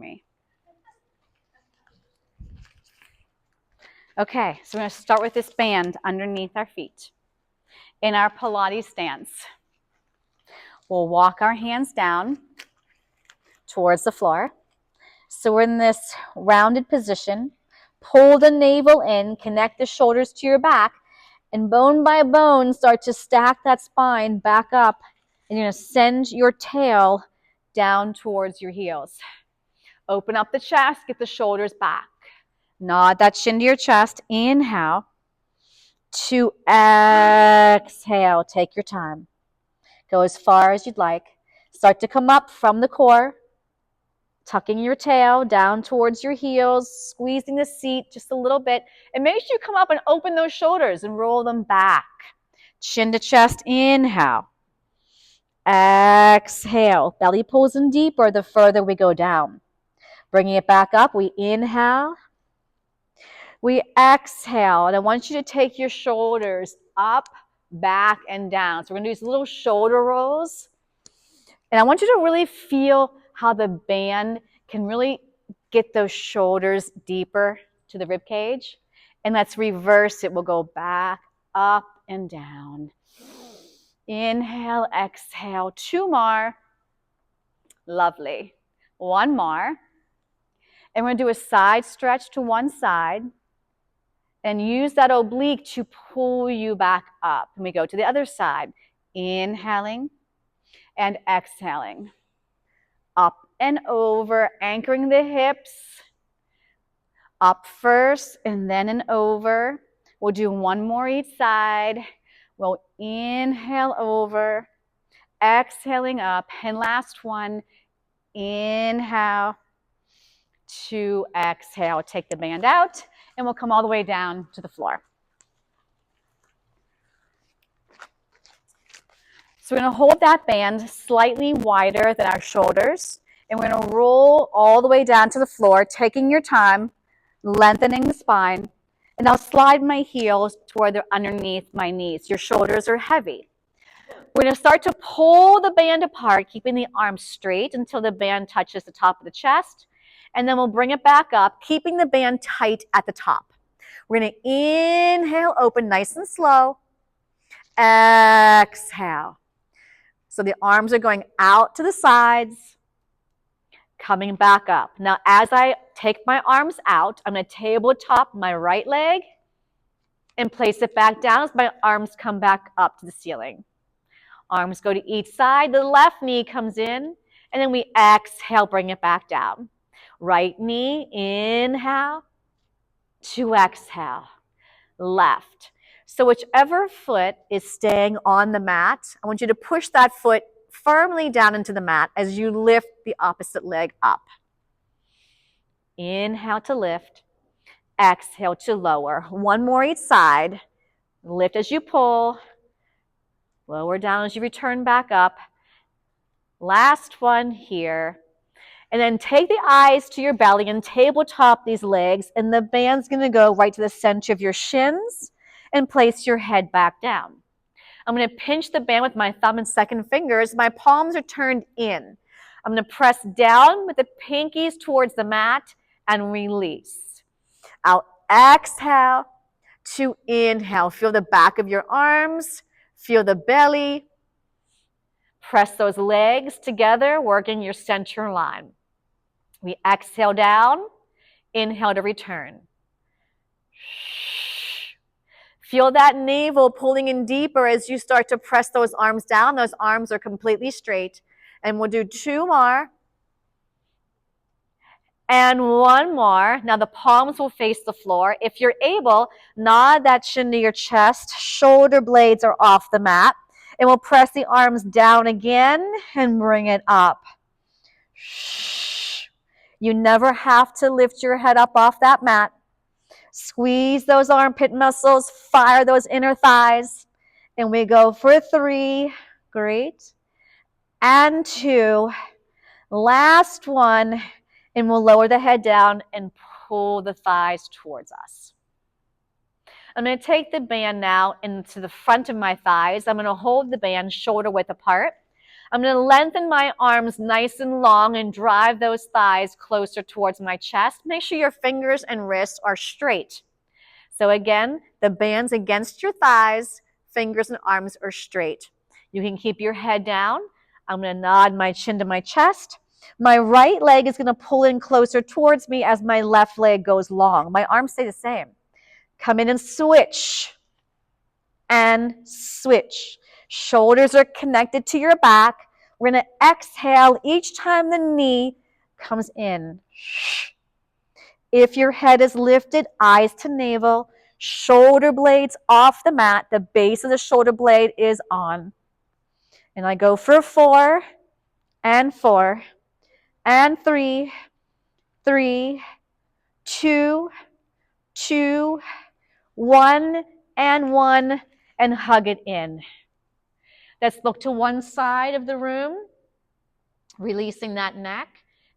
me. Okay, so we're going to start with this band underneath our feet. In our Pilates stance, we'll walk our hands down towards the floor. So we're in this rounded position. Pull the navel in, connect the shoulders to your back, and bone by bone, start to stack that spine back up. And you're going to send your tail down towards your heels. Open up the chest, get the shoulders back. Nod that chin to your chest. Inhale. To exhale. Take your time. Go as far as you'd like. Start to come up from the core. Tucking your tail down towards your heels, squeezing the seat just a little bit. And make sure you come up and open those shoulders and roll them back. Chin to chest, inhale. Exhale. Belly pulls in deeper the further we go down. Bringing it back up, we inhale. We exhale. And I want you to take your shoulders up, back, and down. So we're going to do these little shoulder rolls. And I want you to really feel how the band can really get those shoulders deeper to the rib cage. And let's reverse it. We'll go back, up, and down. Inhale, exhale. 2 more. Lovely. 1 more. And we're going to do a side stretch to one side. And use that oblique to pull you back up. And we go to the other side. Inhaling and exhaling. Up and over, anchoring the hips. Up first and then and over. We'll do 1 more each side. We'll inhale over, exhaling up, and last one, inhale to exhale. Take the band out, and we'll come all the way down to the floor. So we're going to hold that band slightly wider than our shoulders, and we're going to roll all the way down to the floor, taking your time, lengthening the spine, and I'll slide my heels toward they're underneath my knees. Your shoulders are heavy. We're going to start to pull the band apart, keeping the arms straight until the band touches the top of the chest, and then we'll bring it back up, keeping the band tight at the top. We're going to inhale, open nice and slow. Exhale. So the arms are going out to the sides, coming back up. Now, as I take my arms out, I'm going to tabletop my right leg and place it back down as my arms come back up to the ceiling. Arms go to each side. The left knee comes in, and then we exhale, bring it back down. Right knee, inhale to exhale. Left. So whichever foot is staying on the mat, I want you to push that foot firmly down into the mat as you lift the opposite leg up. Inhale to lift. Exhale to lower. 1 more each side. Lift as you pull. Lower down as you return back up. Last one here. And then take the eyes to your belly and tabletop these legs, and the band's going to go right to the center of your shins and place your head back down. I'm going to pinch the band with my thumb and second fingers. My palms are turned in. I'm going to press down with the pinkies towards the mat and release. I'll exhale to inhale. Feel the back of your arms. Feel the belly. Press those legs together, working your center line. We exhale down. Inhale to return. Feel that navel pulling in deeper as you start to press those arms down. Those arms are completely straight. And we'll do 2 more. And 1 more. Now the palms will face the floor. If you're able, nod that chin to your chest. Shoulder blades are off the mat. And we'll press the arms down again and bring it up. You never have to lift your head up off that mat. Squeeze those armpit muscles, fire those inner thighs. And we go for 3. Great. And 2. Last one. And we'll lower the head down and pull the thighs towards us. I'm going to take the band now into the front of my thighs. I'm going to hold the band shoulder width apart. I'm going to lengthen my arms nice and long and drive those thighs closer towards my chest. Make sure your fingers and wrists are straight. So again, the band's against your thighs, fingers and arms are straight. You can keep your head down. I'm going to nod my chin to my chest. My right leg is going to pull in closer towards me as my left leg goes long. My arms stay the same. Come in and switch. And switch. Shoulders are connected to your back. We're going to exhale each time the knee comes in. If your head is lifted, eyes to navel, shoulder blades off the mat, the base of the shoulder blade is on. And I go for 4 and 4 and 3, 3, 2, 2, 1 and 1, and hug it in. Let's look to one side of the room, releasing that neck,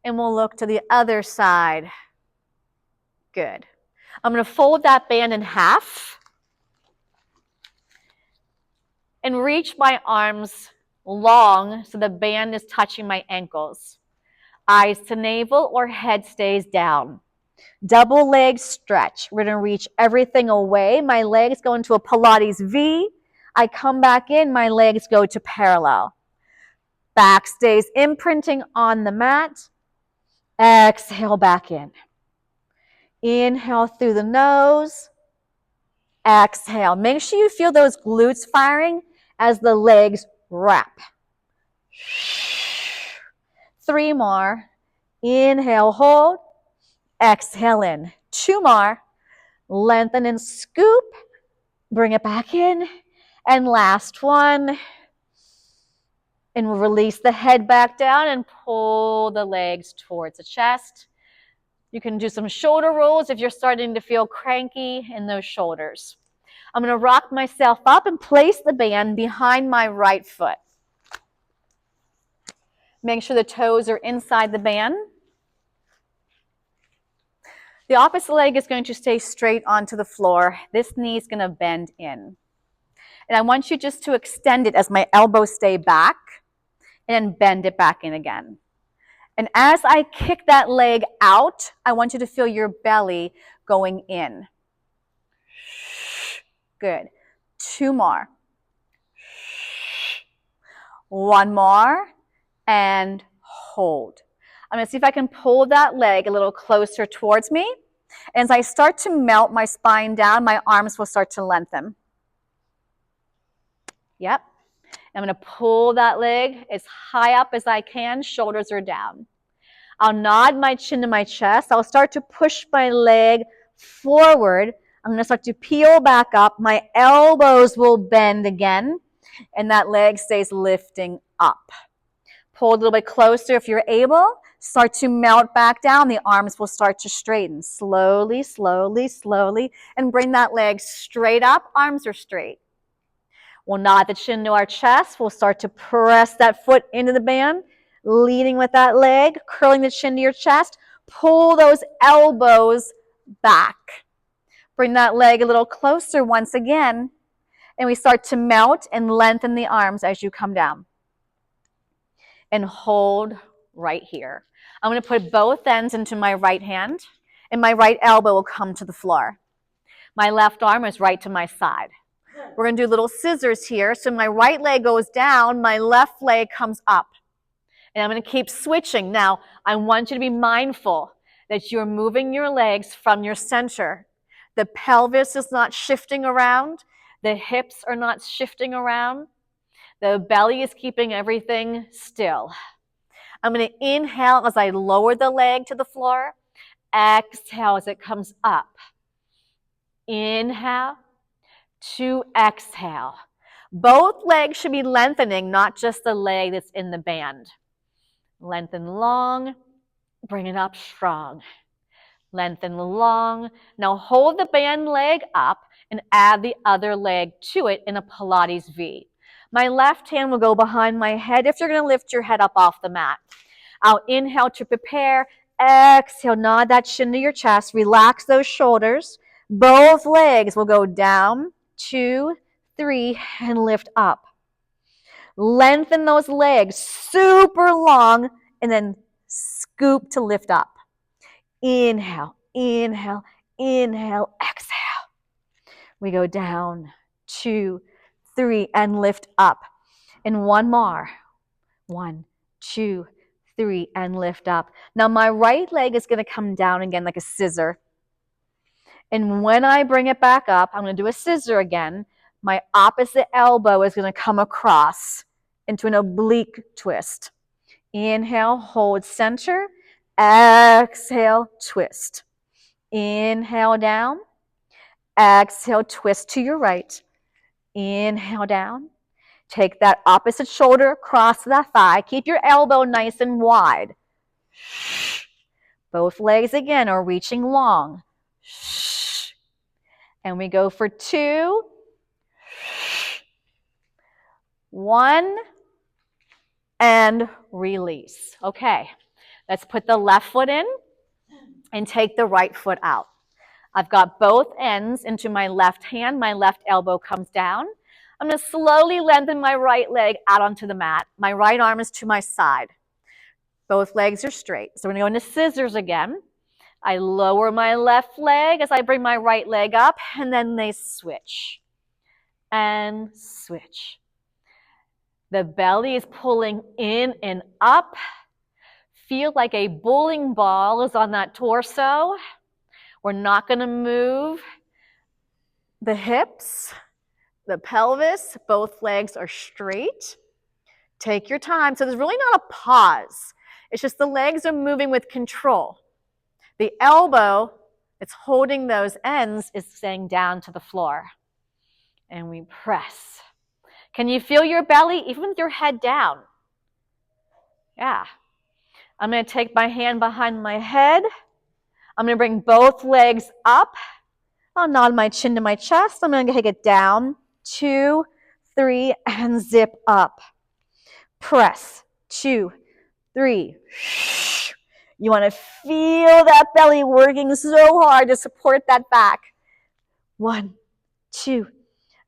and we'll look to the other side. Good. I'm going to fold that band in half and reach my arms long so the band is touching my ankles. Eyes to navel or head stays down. Double leg stretch. We're going to reach everything away. My legs go into a Pilates V. I come back in, my legs go to parallel. Back stays imprinting on the mat. Exhale back in. Inhale through the nose. Exhale. Make sure you feel those glutes firing as the legs wrap. 3 more. Inhale, hold. Exhale in. 2 more. Lengthen and scoop. Bring it back in. And last one. And we'll release the head back down and pull the legs towards the chest. You can do some shoulder rolls if you're starting to feel cranky in those shoulders. I'm going to rock myself up and place the band behind my right foot. Make sure the toes are inside the band. The opposite leg is going to stay straight onto the floor. This knee is going to bend in. And I want you just to extend it as my elbows stay back and then bend it back in again. And as I kick that leg out, I want you to feel your belly going in. Good. 2 more. 1 more. And hold. I'm going to see if I can pull that leg a little closer towards me. And as I start to melt my spine down, my arms will start to lengthen. Yep. I'm going to pull that leg as high up as I can. Shoulders are down. I'll nod my chin to my chest. I'll start to push my leg forward. I'm going to start to peel back up. My elbows will bend again. And that leg stays lifting up. Pull a little bit closer if you're able. Start to melt back down. The arms will start to straighten. Slowly, slowly, slowly. And bring that leg straight up. Arms are straight. We'll nod the chin to our chest. We'll start to press that foot into the band. Leading with that leg. Curling the chin to your chest. Pull those elbows back. Bring that leg a little closer once again. And we start to melt and lengthen the arms as you come down. And hold right here. I'm going to put both ends into my right hand, and my right elbow will come to the floor. My left arm is right to my side. We're going to do little scissors here. So my right leg goes down, my left leg comes up. And I'm going to keep switching. Now, I want you to be mindful that you're moving your legs from your center. The pelvis is not shifting around. The hips are not shifting around. The belly is keeping everything still. I'm going to inhale as I lower the leg to the floor. Exhale as it comes up. Inhale to exhale. Both legs should be lengthening, not just the leg that's in the band. Lengthen long, bring it up strong. Lengthen long. Now hold the band leg up and add the other leg to it in a Pilates V. My left hand will go behind my head if you're going to lift your head up off the mat. I'll inhale to prepare. Exhale, nod that chin to your chest. Relax those shoulders. Both legs will go down, 2, 3, and lift up. Lengthen those legs super long and then scoop to lift up. Inhale, inhale, inhale, exhale. We go down, 2, 3, and lift up. And one more. 1, 2, 3, and lift up. Now my right leg is going to come down again like a scissor. And when I bring it back up, I'm going to do a scissor again. My opposite elbow is going to come across into an oblique twist. Inhale, hold center. Exhale, twist. Inhale down. Exhale, twist to your right. Inhale down. Take that opposite shoulder across that thigh. Keep your elbow nice and wide. Both legs again are reaching long. And we go for 2, 1, and release. Okay, let's put the left foot in and take the right foot out. I've got both ends into my left hand. My left elbow comes down. I'm going to slowly lengthen my right leg out onto the mat. My right arm is to my side. Both legs are straight. So we're going to go into scissors again. I lower my left leg as I bring my right leg up, and then they switch and switch. The belly is pulling in and up. Feel like a bowling ball is on that torso. We're not going to move the hips, the pelvis. Both legs are straight. Take your time. So there's really not a pause. It's just the legs are moving with control. The elbow that's holding those ends is staying down to the floor. And we press. Can you feel your belly even with your head down? Yeah. I'm going to take my hand behind my head. I'm going to bring both legs up. I'll nod my chin to my chest. I'm going to take it down. 2, 3, and zip up. Press. 2, 3. You want to feel that belly working so hard to support that back. 1, 2,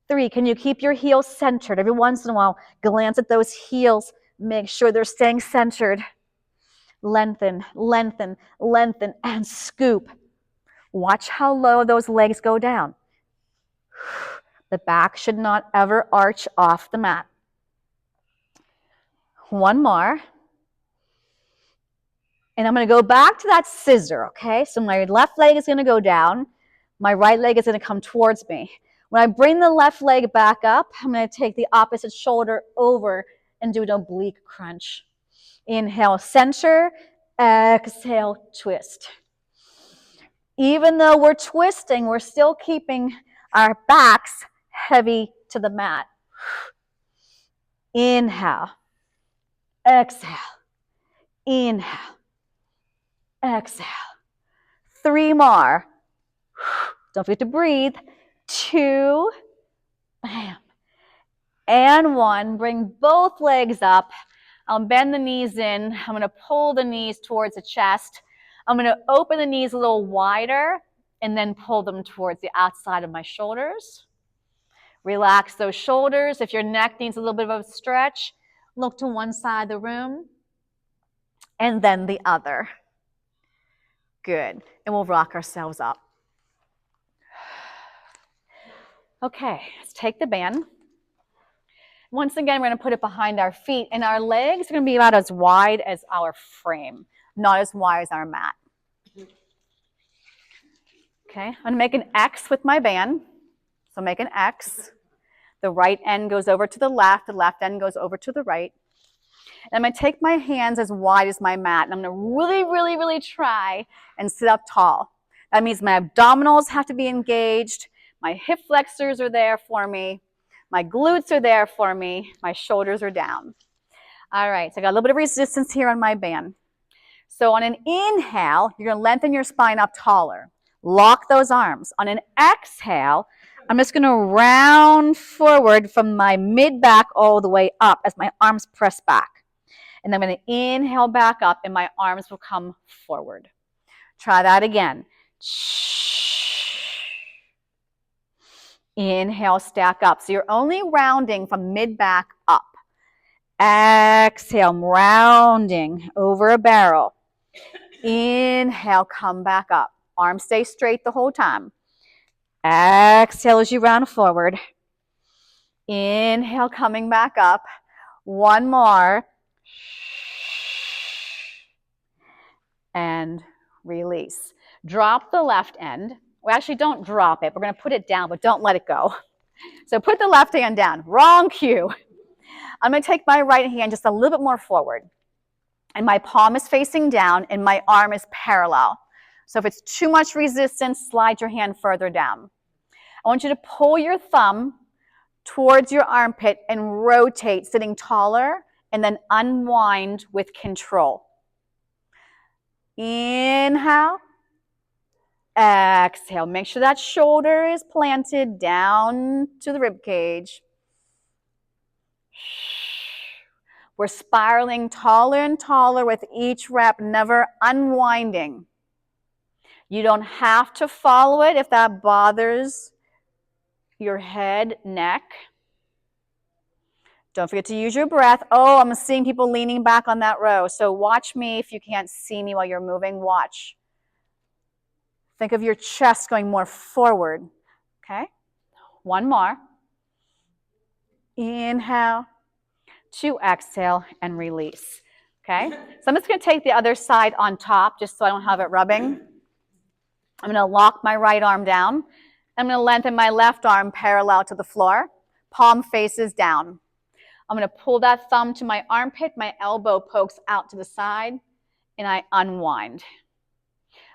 3. Can you keep your heels centered? Every once in a while, glance at those heels. Make sure they're staying centered. Lengthen, lengthen, lengthen, and scoop. Watch how low those legs go down. The back should not ever arch off the mat. One more. And I'm going to go back to that scissor, okay? So my left leg is going to go down. My right leg is going to come towards me. When I bring the left leg back up, I'm going to take the opposite shoulder over and do an oblique crunch. Inhale, center. Exhale, twist. Even though we're twisting, we're still keeping our backs heavy to the mat. Inhale. Exhale. Inhale. Exhale. 3 more. Don't forget to breathe. 2. Bam. And 1. Bring both legs up. I'll bend the knees in. I'm going to pull the knees towards the chest. I'm going to open the knees a little wider and then pull them towards the outside of my shoulders. Relax those shoulders. If your neck needs a little bit of a stretch, look to one side of the room and then the other. Good. And we'll rock ourselves up. Okay, let's take the band. Once again, we're going to put it behind our feet, and our legs are going to be about as wide as our frame, not as wide as our mat. Okay, I'm going to make an X with my band. So make an X. The right end goes over to the left end goes over to the right. And I'm going to take my hands as wide as my mat, and I'm going to really, really, really try and sit up tall. That means my abdominals have to be engaged. My hip flexors are there for me. My glutes are there for me. My shoulders are down. All right, so I got a little bit of resistance here on my band. So on an inhale, you're going to lengthen your spine up taller. Lock those arms. On an exhale, I'm just going to round forward from my mid-back all the way up as my arms press back. And then I'm going to inhale back up, and my arms will come forward. Try that again. Inhale, stack up. So you're only rounding from mid-back up. Exhale, I'm rounding over a barrel. Inhale, come back up. Arms stay straight the whole time. Exhale as you round forward. Inhale, coming back up. One more. And release. Drop the left end. Well, actually, don't drop it. We're going to put it down, but don't let it go. So put the left hand down. Wrong cue. I'm going to take my right hand just a little bit more forward. And my palm is facing down, and my arm is parallel. So if it's too much resistance, slide your hand further down. I want you to pull your thumb towards your armpit and rotate, sitting taller, and then unwind with control. Inhale. Exhale. Make sure that shoulder is planted down to the rib cage. We're spiraling taller and taller with each rep, never unwinding. You don't have to follow it if that bothers your head, neck. Don't forget to use your breath. Oh, I'm seeing people leaning back on that row. So watch me if you can't see me while you're moving. Watch. Think of your chest going more forward. Okay? One more. Inhale. To exhale and release. Okay? So I'm just going to take the other side on top just so I don't have it rubbing. I'm going to lock my right arm down. I'm going to lengthen my left arm parallel to the floor. Palm faces down. I'm going to pull that thumb to my armpit. My elbow pokes out to the side, and I unwind.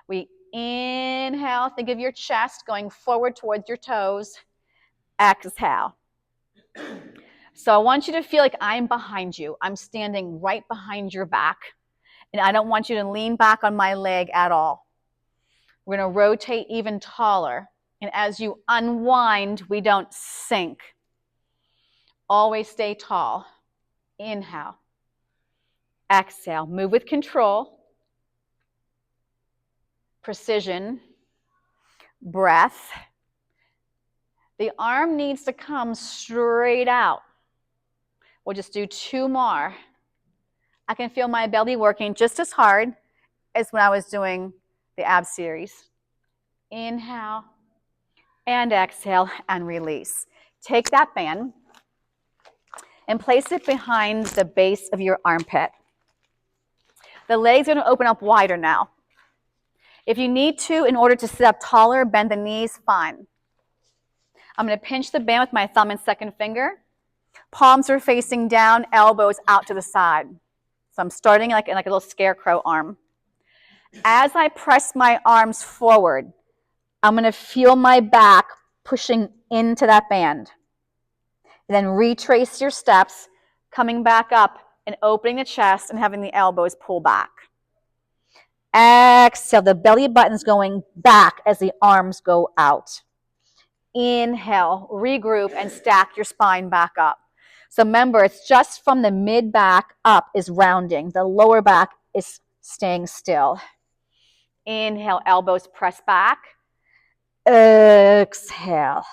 We inhale. Think of your chest going forward towards your toes. Exhale. So I want you to feel like I'm behind you. I'm standing right behind your back, and I don't want you to lean back on my leg at all. We're going to rotate even taller, and as you unwind, we don't sink. Always stay tall. Inhale. Exhale. Move with control, precision, breath. The arm needs to come straight out. We'll just do two more. I can feel my belly working just as hard as when I was doing the ab series. Inhale and exhale and release. Take that band and place it behind the base of your armpit. The legs are going to open up wider now. If you need to, in order to sit up taller, bend the knees, fine. I'm going to pinch the band with my thumb and second finger. Palms are facing down, elbows out to the side. So I'm starting like in a little scarecrow arm. As I press my arms forward, I'm going to feel my back pushing into that band. And then retrace your steps, coming back up and opening the chest and having the elbows pull back. Exhale, the belly button's going back as the arms go out. Inhale, regroup and stack your spine back up. So remember, it's just from the mid-back up is rounding. The lower back is staying still. Inhale, elbows press back. Exhale.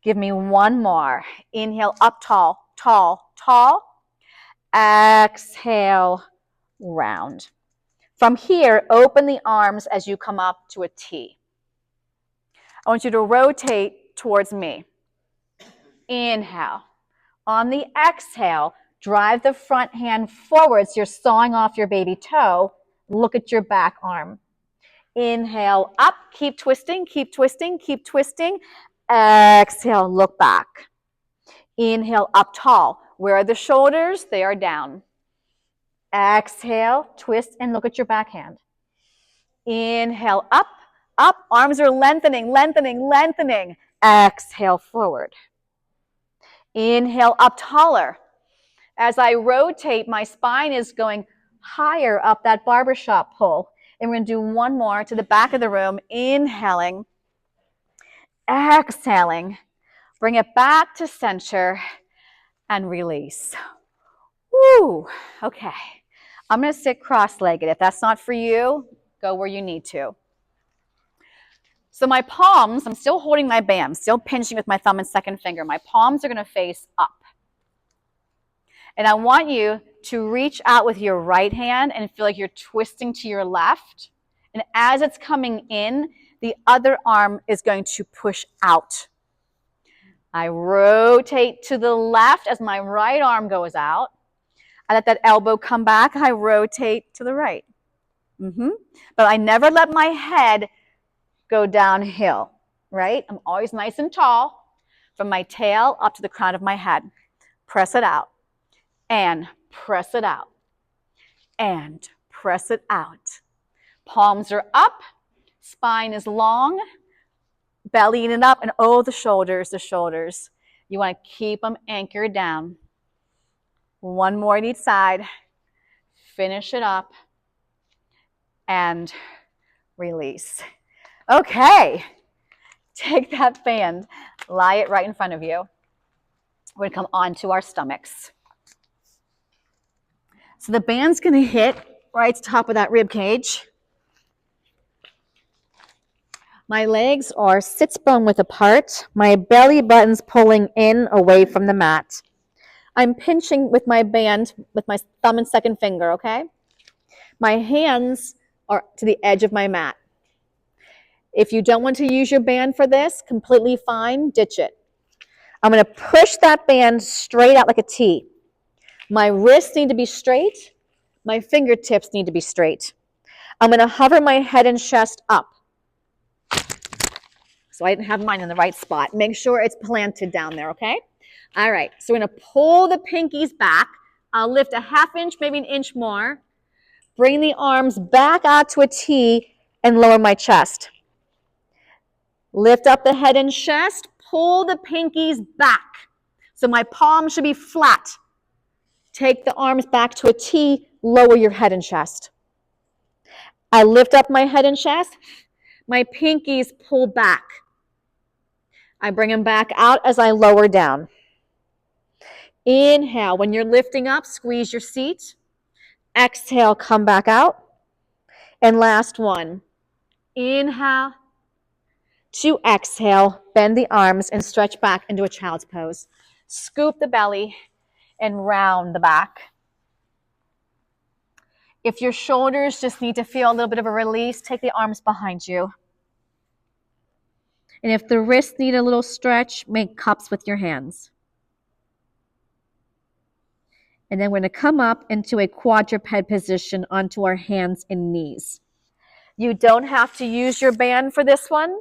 Give me one more. Inhale, up tall, tall, tall. Exhale, round. From here, open the arms as you come up to a T. I want you to rotate towards me. Inhale. On the exhale, drive the front hand forward so you're sawing off your baby toe. Look at your back arm. Inhale, up, keep twisting, keep twisting, keep twisting. Exhale, look back. Inhale, up tall. Where are the shoulders? They are down. Exhale, twist and look at your back hand. Inhale, up, up. Arms are lengthening, lengthening, lengthening. Exhale, forward. Inhale, up taller. As I rotate, my spine is going higher up that barbershop pole. And we're going to do one more to the back of the room. Inhaling, exhaling. Bring it back to center and release. Woo, okay. I'm going to sit cross-legged. If that's not for you, go where you need to. So my palms, I'm still holding my band, still pinching with my thumb and second finger. My palms are going to face up. And I want you to reach out with your right hand and feel like you're twisting to your left. And as it's coming in, the other arm is going to push out. I rotate to the left as my right arm goes out. I let that elbow come back. I rotate to the right. But I never let my head go downhill, right? I'm always nice and tall from my tail up to the crown of my head. Press it out and press it out and press it out. Palms are up, spine is long, belly in and up, and oh, the shoulders, the shoulders. You want to keep them anchored down. One more on each side. Finish it up and release. Okay, take that band, lie it right in front of you. We're going to come onto our stomachs. So the band's going to hit right to the top of that rib cage. My legs are sits bone width apart. My belly button's pulling in away from the mat. I'm pinching with my band with my thumb and second finger, okay? My hands are to the edge of my mat. If you don't want to use your band for this, completely fine, ditch it. I'm going to push that band straight out like a T. My wrists need to be straight. My fingertips need to be straight. I'm going to hover my head and chest up. So I didn't have mine in the right spot. Make sure it's planted down there, okay? All right, so we're going to pull the pinkies back. I'll lift a half inch, maybe an inch more. Bring the arms back out to a T and lower my chest. Lift up the head and chest, pull the pinkies back. So my palms should be flat. Take the arms back to a T, lower your head and chest. I lift up my head and chest, my pinkies pull back. I bring them back out as I lower down. Inhale, when you're lifting up, squeeze your seat. Exhale, come back out. And last one, inhale to exhale, bend the arms and stretch back into a child's pose. Scoop the belly and round the back. If your shoulders just need to feel a little bit of a release, take the arms behind you. And if the wrists need a little stretch, make cups with your hands. And then we're going to come up into a quadruped position onto our hands and knees. You don't have to use your band for this one.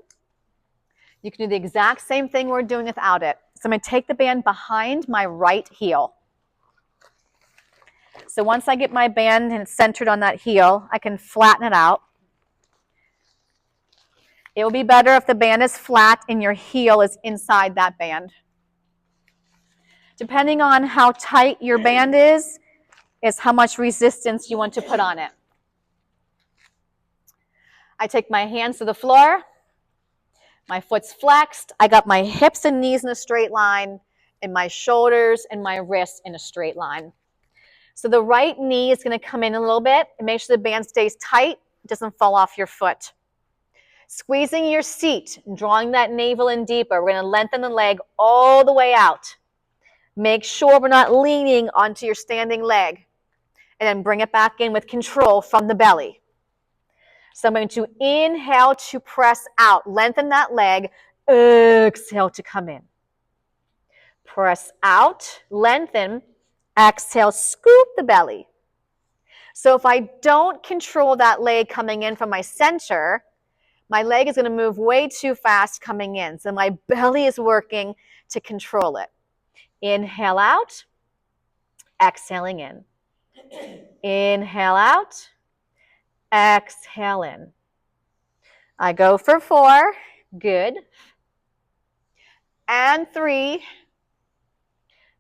You can do the exact same thing we're doing without it. So I'm going to take the band behind my right heel. So once I get my band and it's centered on that heel, I can flatten it out. It will be better if the band is flat and your heel is inside that band. Depending on how tight your band is how much resistance you want to put on it. I take my hands to the floor. My foot's flexed. I got my hips and knees in a straight line and my shoulders and my wrists in a straight line. So the right knee is going to come in a little bit and make sure the band stays tight, it doesn't fall off your foot. Squeezing your seat and drawing that navel in deeper. We're going to lengthen the leg all the way out. Make sure we're not leaning onto your standing leg. And then bring it back in with control from the belly. So I'm going to inhale to press out. Lengthen that leg. Exhale to come in. Press out. Lengthen. Exhale. Scoop the belly. So if I don't control that leg coming in from my center, my leg is going to move way too fast coming in. So my belly is working to control it. Inhale out. Exhaling in. Inhale out. Exhale in. I go for 4. Good. And 3.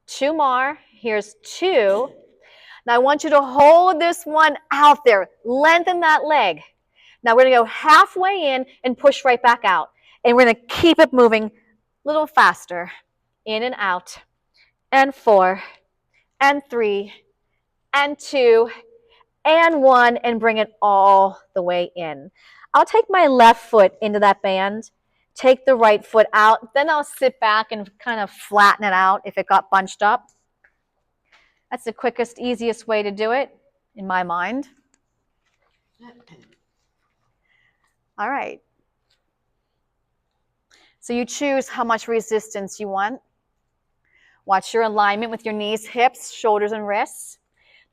2 more. Here's 2. Now I want you to hold this one out there. Lengthen that leg. Now we're going to go halfway in and push right back out. And we're going to keep it moving a little faster. In and out. And 4. And 3. And 2. And 1, and bring it all the way in. I'll take my left foot into that band, take the right foot out, then I'll sit back and kind of flatten it out if it got bunched up. That's the quickest, easiest way to do it, in my mind. All right. So you choose how much resistance you want. Watch your alignment with your knees, hips, shoulders, and wrists.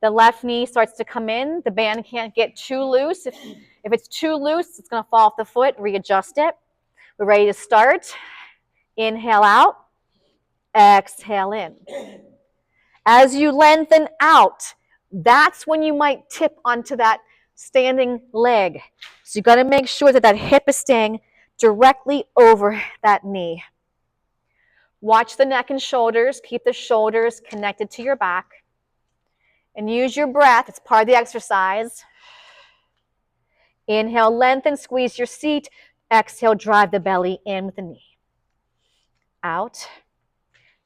The left knee starts to come in. The band can't get too loose. If it's too loose, it's going to fall off the foot. Readjust it. We're ready to start. Inhale out. Exhale in. As you lengthen out, that's when you might tip onto that standing leg. So you got to make sure that that hip is staying directly over that knee. Watch the neck and shoulders. Keep the shoulders connected to your back. And use your breath. It's part of the exercise. Inhale, lengthen, squeeze your seat. Exhale, drive the belly in with the knee. Out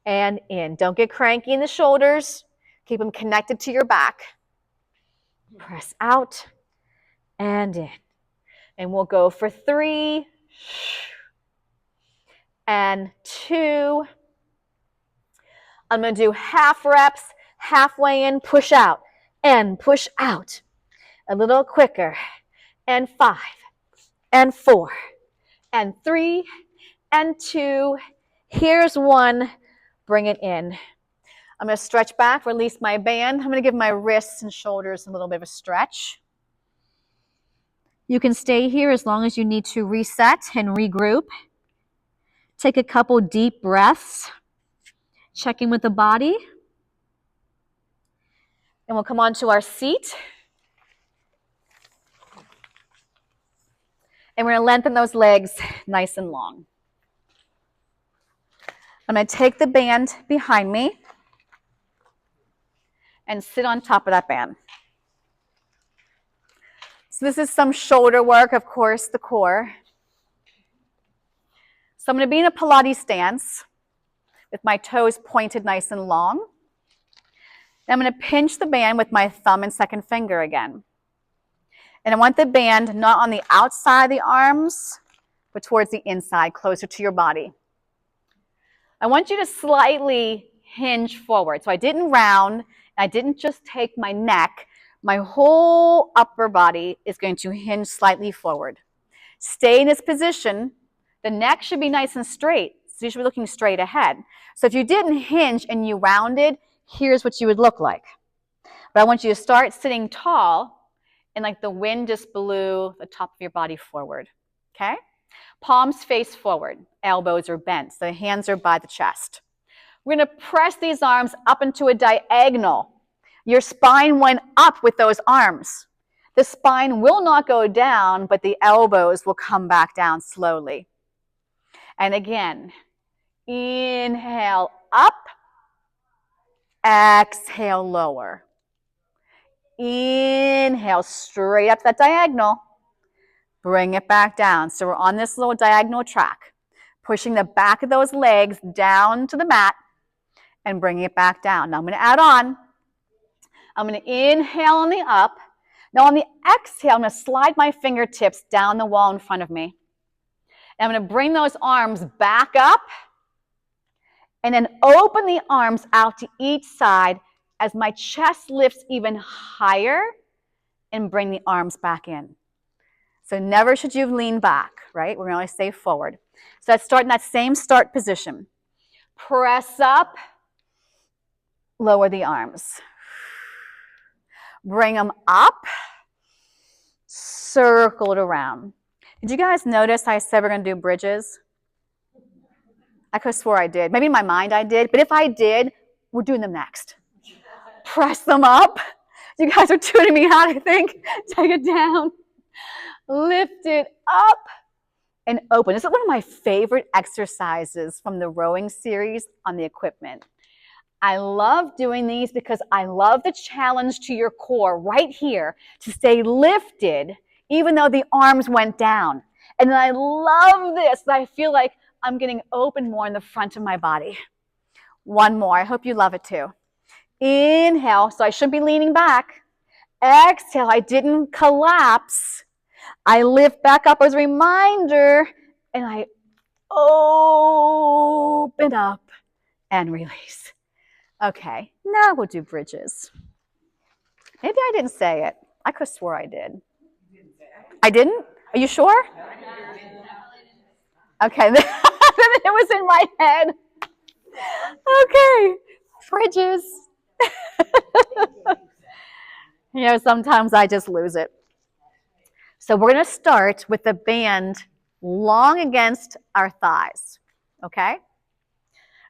and in. Don't get cranky in the shoulders. Keep them connected to your back. Press out and in. And we'll go for 3 and 2. I'm going to do half reps, halfway in, push out, and push out. A little quicker. And 5 and 4 and 3 and 2. Here's 1. Bring it in. I'm going to stretch back, release my band. I'm going to give my wrists and shoulders a little bit of a stretch. You can stay here as long as you need to reset and regroup. Take a couple deep breaths. Check in with the body. And we'll come onto our seat. And we're going to lengthen those legs nice and long. I'm going to take the band behind me and sit on top of that band. So this is some shoulder work, of course, the core. So I'm going to be in a Pilates stance with my toes pointed nice and long. And I'm going to pinch the band with my thumb and second finger again. And I want the band not on the outside of the arms, but towards the inside, closer to your body. I want you to slightly hinge forward. So I didn't round. I didn't just take my neck. My whole upper body is going to hinge slightly forward. Stay in this position. The neck should be nice and straight. So you should be looking straight ahead. So if you didn't hinge and you rounded, here's what you would look like. But I want you to start sitting tall and like the wind just blew the top of your body forward. Okay? Palms face forward. Elbows are bent. So the hands are by the chest. We're going to press these arms up into a diagonal. Your spine went up with those arms. The spine will not go down, but the elbows will come back down slowly. And again, inhale up, exhale lower. Inhale straight up that diagonal. Bring it back down. So we're on this little diagonal track, pushing the back of those legs down to the mat and bringing it back down. Now I'm going to add on. I'm going to inhale on the up. Now on the exhale, I'm going to slide my fingertips down the wall in front of me. And I'm going to bring those arms back up and then open the arms out to each side as my chest lifts even higher and bring the arms back in. So never should you lean back, right? We're going to always stay forward. So let's start in that same start position. Press up, lower the arms. Bring them up, circle it around. Did you guys notice I said we're going to do bridges? I could have swore I did. Maybe in my mind I did, but if I did, we're doing them next. Press them up. You guys are tuning me out, I think. Take it down. Lift it up and open. This is one of my favorite exercises from the rowing series on the equipment. I love doing these because I love the challenge to your core right here to stay lifted even though the arms went down. And then I love this. I feel like I'm getting open more in the front of my body. One more. I hope you love it too. Inhale. So I shouldn't be leaning back. Exhale. I didn't collapse. I lift back up as a reminder and I open up and release. Okay, now we'll do bridges. Maybe I didn't say it. I could have swore I did. I didn't? Are you sure? Okay, then it was in my head. Okay, bridges. You know, sometimes I just lose it. So we're going to start with the band long against our thighs, okay?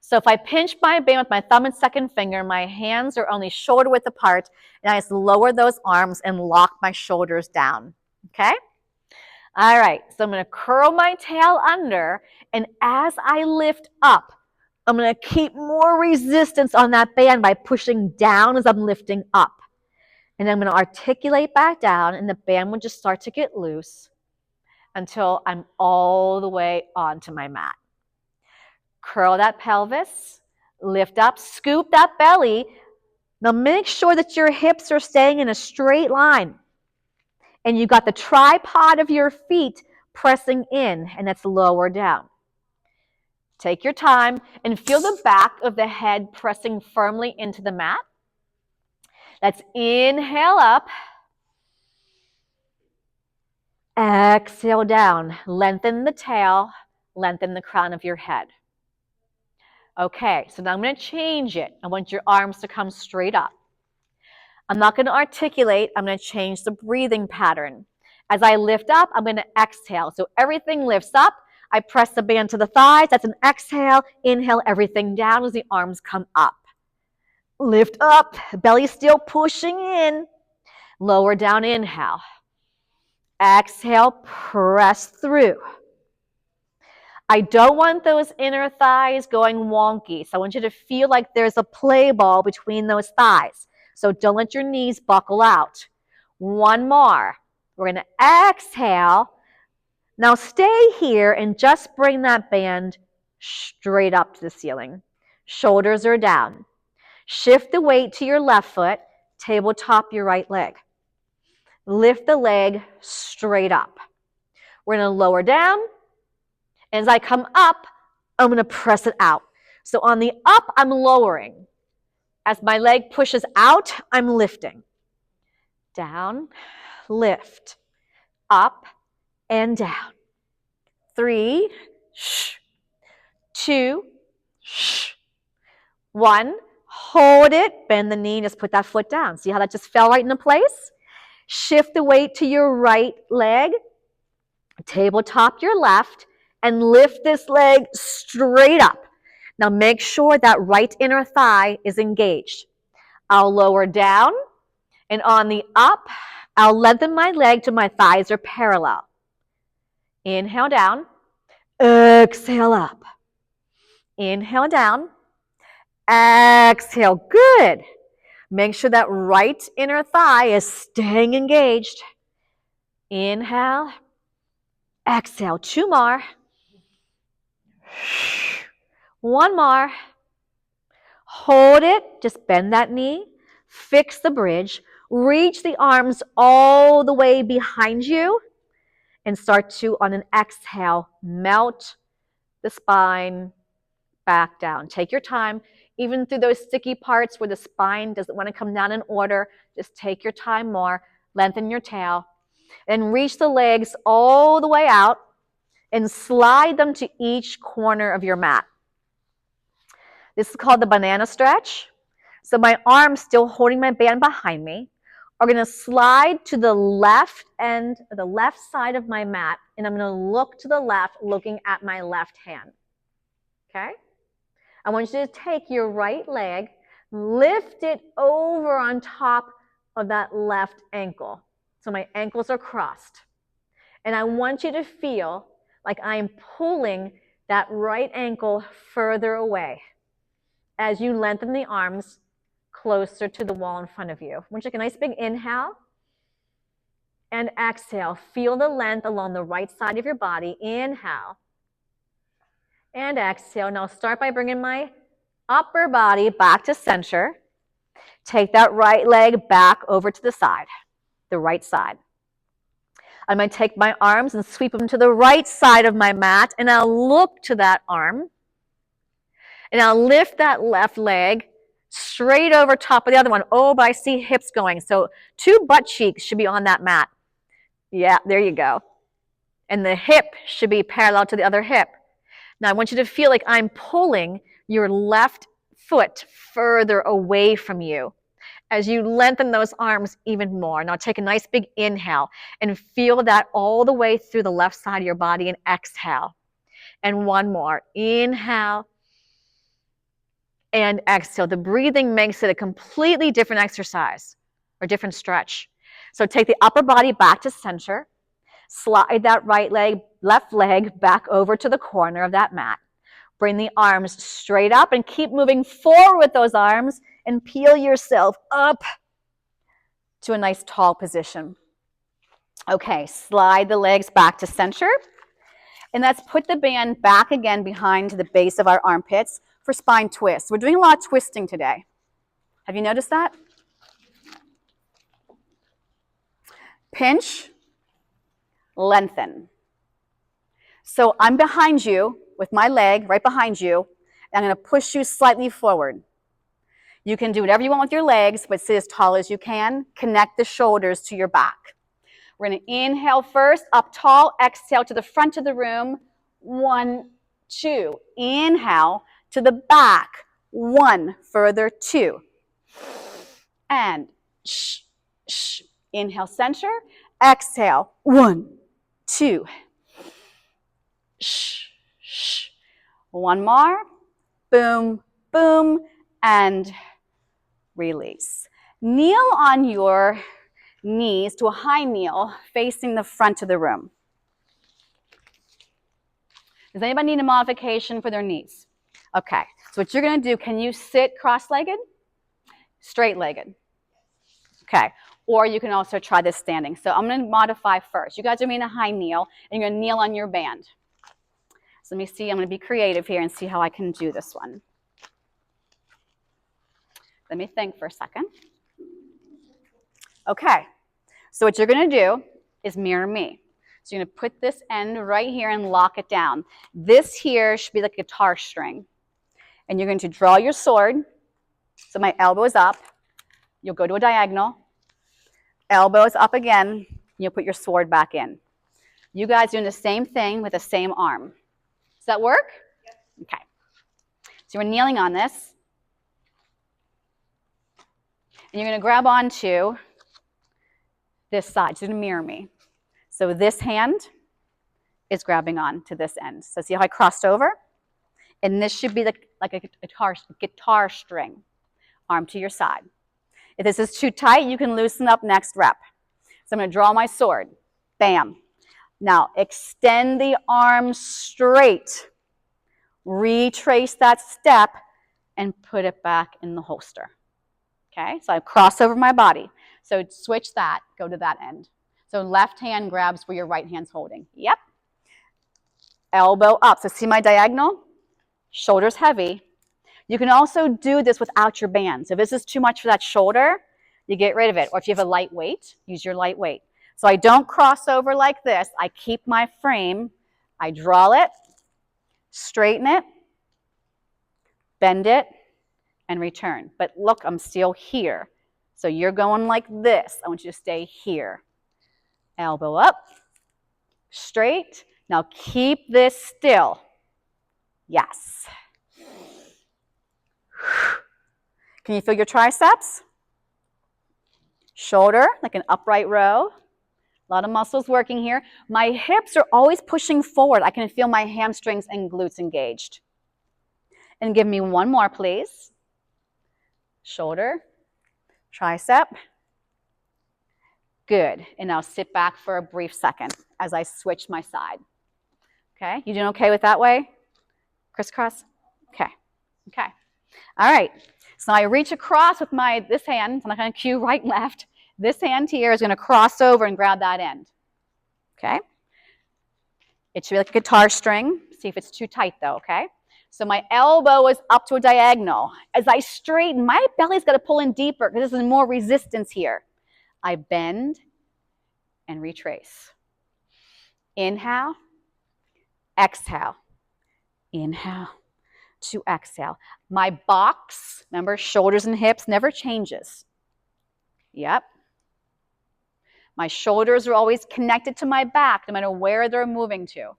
So if I pinch my band with my thumb and second finger, my hands are only shoulder width apart, and I just lower those arms and lock my shoulders down, okay? All right, so I'm going to curl my tail under, and as I lift up, I'm going to keep more resistance on that band by pushing down as I'm lifting up. And I'm going to articulate back down, and the band will just start to get loose until I'm all the way onto my mat. Curl that pelvis, lift up, scoop that belly. Now make sure that your hips are staying in a straight line. And you got the tripod of your feet pressing in, and that's lower down. Take your time and feel the back of the head pressing firmly into the mat. Let's inhale up. Exhale down. Lengthen the tail. Lengthen the crown of your head. Okay, so now I'm going to change it. I want your arms to come straight up. I'm not going to articulate. I'm going to change the breathing pattern. As I lift up, I'm going to exhale. So everything lifts up. I press the band to the thighs. That's an exhale. Inhale everything down as the arms come up. Lift up. Belly still pushing in. Lower down. Inhale. Exhale. Press through. I don't want those inner thighs going wonky. So I want you to feel like there's a play ball between those thighs. So don't let your knees buckle out. One more. We're going to exhale. Now stay here and just bring that band straight up to the ceiling. Shoulders are down. Shift the weight to your left foot. Tabletop your right leg. Lift the leg straight up. We're going to lower down. As I come up, I'm going to press it out. So on the up, I'm lowering. As my leg pushes out, I'm lifting. Down, lift, up, and down. 3, 2, 1. Hold it, bend the knee, just put that foot down. See how that just fell right into place? Shift the weight to your right leg, tabletop your left, and lift this leg straight up. Now make sure that right inner thigh is engaged. I'll lower down, and on the up, I'll lengthen my leg till my thighs are parallel. Inhale down, exhale up. Inhale down, exhale. Good. Make sure that right inner thigh is staying engaged. Inhale, exhale. 2 more. 1 more. Hold it. Just bend that knee. Fix the bridge. Reach the arms all the way behind you. And start to, on an exhale, melt the spine back down. Take your time. Even through those sticky parts where the spine doesn't want to come down in order, just take your time more. Lengthen your tail. And reach the legs all the way out. And slide them to each corner of your mat. This is called the banana stretch. So my arms still holding my band behind me are going to slide to the left end, the left side of my mat, and I'm going to look to the left, looking at my left hand. Okay? I want you to take your right leg, lift it over on top of that left ankle. So my ankles are crossed. And I want you to feel like I am pulling that right ankle further away as you lengthen the arms closer to the wall in front of you. I want you to take a nice big inhale and exhale. Feel the length along the right side of your body. Inhale and exhale. Now start by bringing my upper body back to center. Take that right leg back over to the side, the right side. I'm going to take my arms and sweep them to the right side of my mat, and I'll look to that arm. And I'll lift that left leg straight over top of the other one. Oh, but I see hips going. So 2 butt cheeks should be on that mat. Yeah, there you go. And the hip should be parallel to the other hip. Now I want you to feel like I'm pulling your left foot further away from you as you lengthen those arms even more. Now take a nice big inhale and feel that all the way through the left side of your body, and exhale. And one more. Inhale and exhale. The breathing makes it a completely different exercise or different stretch. So take the upper body back to center. Slide that left leg back over to the corner of that mat. Bring the arms straight up and keep moving forward with those arms and peel yourself up to a nice tall position. Okay, slide the legs back to center. And let's put the band back again behind the base of our armpits for spine twists. We're doing a lot of twisting today. Have you noticed that? Pinch, lengthen. So I'm behind you with my leg right behind you, and I'm going to push you slightly forward. You can do whatever you want with your legs, but sit as tall as you can. Connect the shoulders to your back. We're going to inhale first, up tall, exhale to the front of the room. 1, 2. Inhale to the back. 1, further, 2. And inhale, center. Exhale. 1, 2. One more. Boom, boom, and release. Kneel on your knees to a high kneel facing the front of the room. Does anybody need a modification for their knees? Okay, so what you're going to do, can you sit cross-legged? Straight-legged. Okay, or you can also try this standing. So I'm going to modify first. You guys are going to be in a high kneel, and you're going to kneel on your band. So let me see, I'm going to be creative here and see how I can do this one. Let me think for a second. Okay, so what you're going to do is mirror me. So you're going to put this end right here and lock it down. This here should be like a guitar string. And you're going to draw your sword. So my elbow is up. You'll go to a diagonal. Elbow is up again. You'll put your sword back in. You guys doing the same thing with the same arm. Does that work? Yep. Okay. So we're kneeling on this. And you're going to grab onto this side. So you're going to mirror me. So this hand is grabbing on to this end. So see how I crossed over? And this should be like a guitar string. Arm to your side. If this is too tight, you can loosen up next rep. So I'm going to draw my sword. Bam. Now extend the arm straight. Retrace that step and put it back in the holster. Okay, so I cross over my body. So switch that, go to that end. So left hand grabs where your right hand's holding. Yep. Elbow up. So see my diagonal? Shoulders heavy. You can also do this without your band. So if this is too much for that shoulder, you get rid of it. Or if you have a light weight, use your light weight. So I don't cross over like this. I keep my frame. I draw it, straighten it, bend it, and return. But look, I'm still here. So you're going like this. I want you to stay here. Elbow up, straight. Now keep this still. Yes. Can you feel your triceps? Shoulder, like an upright row. A lot of muscles working here. My hips are always pushing forward. I can feel my hamstrings and glutes engaged. And give me one more, please. Shoulder, tricep. Good. And now sit back for a brief second as I switch my side. Okay, you doing okay with that way? Crisscross? Okay, okay. All right, so I reach across with this hand. I'm not going to cue right and left. This hand here is going to cross over and grab that end. Okay? It should be like a guitar string. See if it's too tight though, okay? So my elbow is up to a diagonal. As I straighten, my belly's got to pull in deeper because there's more resistance here. I bend and retrace. Inhale, exhale, inhale, to exhale. My box, remember, shoulders and hips never changes. Yep. My shoulders are always connected to my back, no matter where they're moving to.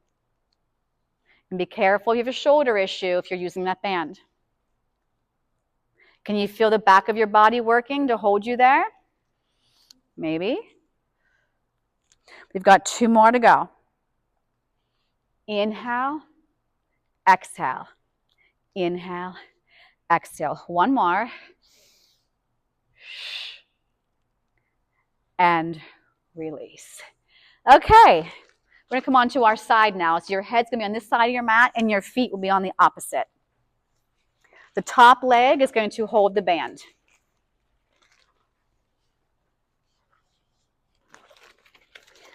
And be careful if you have a shoulder issue if you're using that band. Can you feel the back of your body working to hold you there? Maybe. We've got 2 more to go. Inhale, exhale. Inhale, exhale. 1 more. And release. Okay, we're gonna come on to our side now. So your head's gonna be on this side of your mat and your feet will be on the opposite. The top leg is going to hold the band.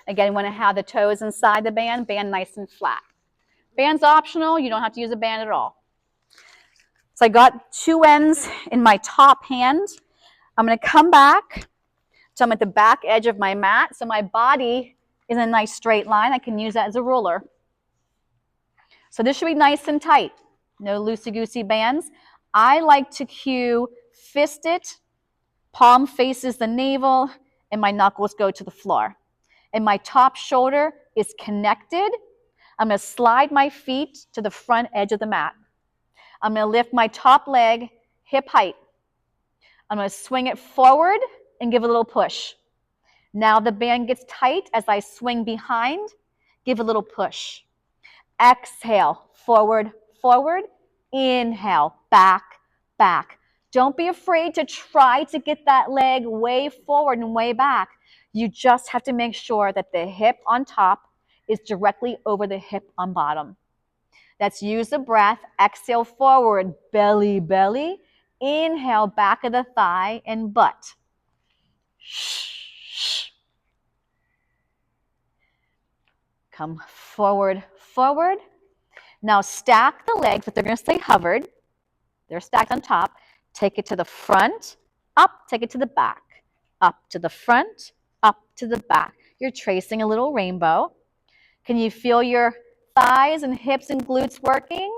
Again, you wanna have the toes inside the band nice and flat. Band's optional, you don't have to use a band at all. So I got 2 ends in my top hand. I'm gonna come back, so I'm at the back edge of my mat, so my body is in a nice straight line. I can use that as a ruler. So this should be nice and tight, no loosey-goosey bands. I like to cue fist it, palm faces the navel, and my knuckles go to the floor. And my top shoulder is connected. I'm going to slide my feet to the front edge of the mat. I'm going to lift my top leg hip height. I'm going to swing it forward and give a little push. Now the band gets tight as I swing behind, give a little push. Exhale, forward, forward. Inhale, back, back. Don't be afraid to try to get that leg way forward and way back. You just have to make sure that the hip on top is directly over the hip on bottom. Let's use the breath. Exhale, forward, belly, belly. Inhale, back of the thigh and butt. Come forward, forward. Now stack the legs, but they're going to stay hovered. They're stacked on top. Take it to the front, up, take it to the back. Up to the front, up to the back. You're tracing a little rainbow. Can you feel your thighs and hips and glutes working?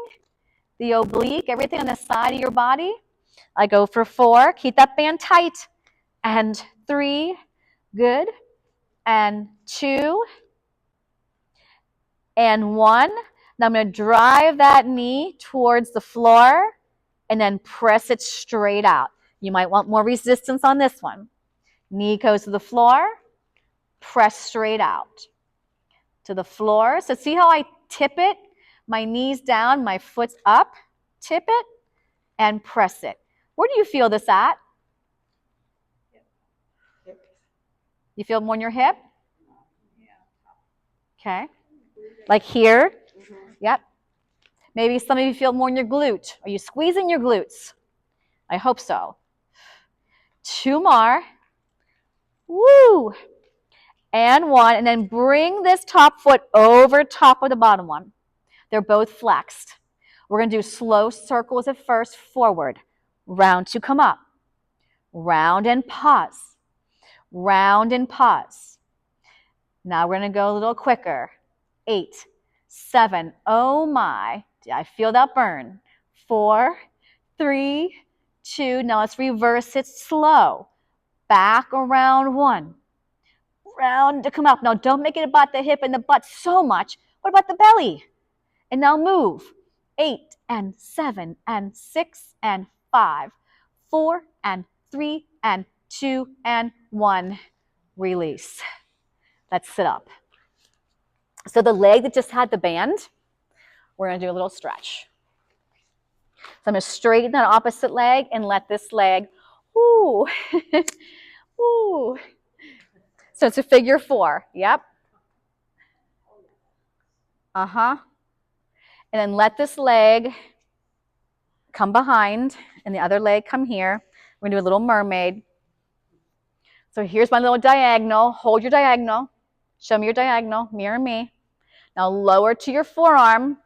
The oblique, everything on the side of your body? I go for 4. Keep that band tight. And 3. Good. And 2. And 1. Now I'm going to drive that knee towards the floor and then press it straight out. You might want more resistance on this one. Knee goes to the floor, press straight out to the floor. So see how I tip it? My knee's down, my foot's up, tip it, and press it. Where do you feel this at? You feel more in your hip? Okay. Like here? Yep. Maybe some of you feel more in your glute. Are you squeezing your glutes? I hope so. 2 more. Woo! And 1. And then bring this top foot over top of the bottom one. They're both flexed. We're going to do slow circles at first, forward. Round to come up. Round and pause. Round and pause. Now we're going to go a little quicker. 8, 7, oh my. I feel that burn. 4, 3, 2. Now let's reverse it slow. Back around 1. Round to come up. Now don't make it about the hip and the butt so much. What about the belly? And now move. 8 and 7 and 6 and 5, 4 and 3 and 2 and 1. Release. Let's sit up. So the leg that just had the band, we're going to do a little stretch. So I'm going to straighten that opposite leg and let this leg, whoo, whoo. So it's a figure 4. Yep. And then let this leg come behind and the other leg come here. We're going to do a little mermaid. So here's my little diagonal. Hold your diagonal. Show me your diagonal. Mirror me. Now lower to your forearm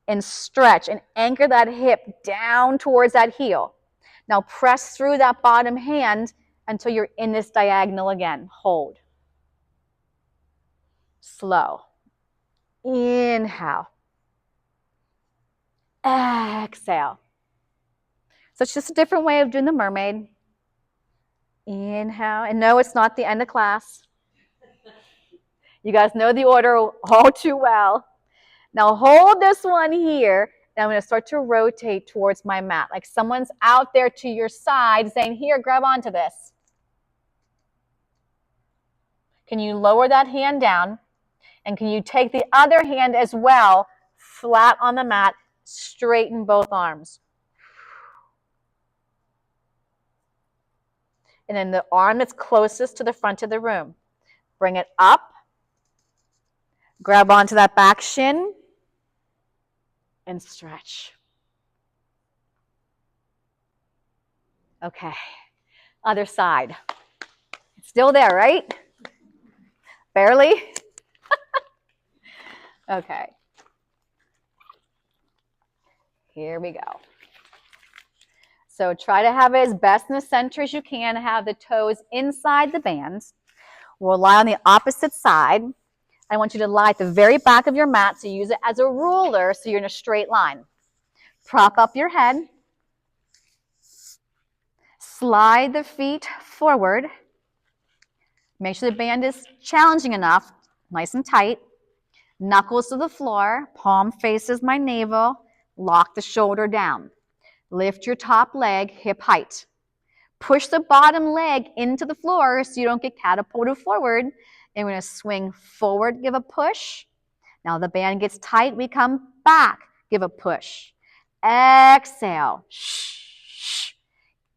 and stretch and anchor that hip down towards that heel. Now press through that bottom hand until you're in this diagonal again. Hold. Slow. Inhale. Exhale. So it's just a different way of doing the mermaid. Inhale. And no, it's not the end of class. You guys know the order all too well. Now hold this one here. And I'm going to start to rotate towards my mat. Like someone's out there to your side saying, here, grab onto this. Can you lower that hand down? And can you take the other hand as well, flat on the mat, straighten both arms. And then the arm that's closest to the front of the room. Bring it up. Grab onto that back shin. And stretch. Okay. Other side. It's still there, right? Barely? Okay. Here we go. So try to have it as best in the center as you can. Have the toes inside the bands. We'll lie on the opposite side. I want you to lie at the very back of your mat, so use it as a ruler so you're in a straight line. Prop up your head. Slide the feet forward. Make sure the band is challenging enough, nice and tight. Knuckles to the floor, palm faces my navel. Lock the shoulder down. Lift your top leg hip height. Push the bottom leg into the floor so you don't get catapulted forward. And we're going to swing forward, give a push. Now the band gets tight, we come back, give a push. Exhale.